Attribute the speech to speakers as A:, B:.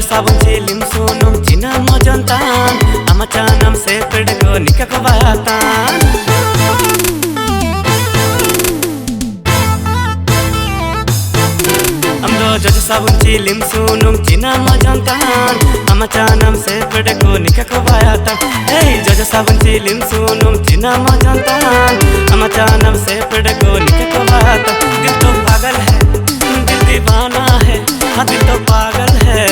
A: sabun cilim sunum cina mojontan amacanam sepedgo nikakobatan amdo jojo sabun cilim sunum cina mojontan amacanam sepedgo nikakobatan hey jojo sabun cilim sunum cina mojontan amacanam sepedgo nikakobatan दिल तो पागल है दिल दीवाना है हाँ दिल तो पागल है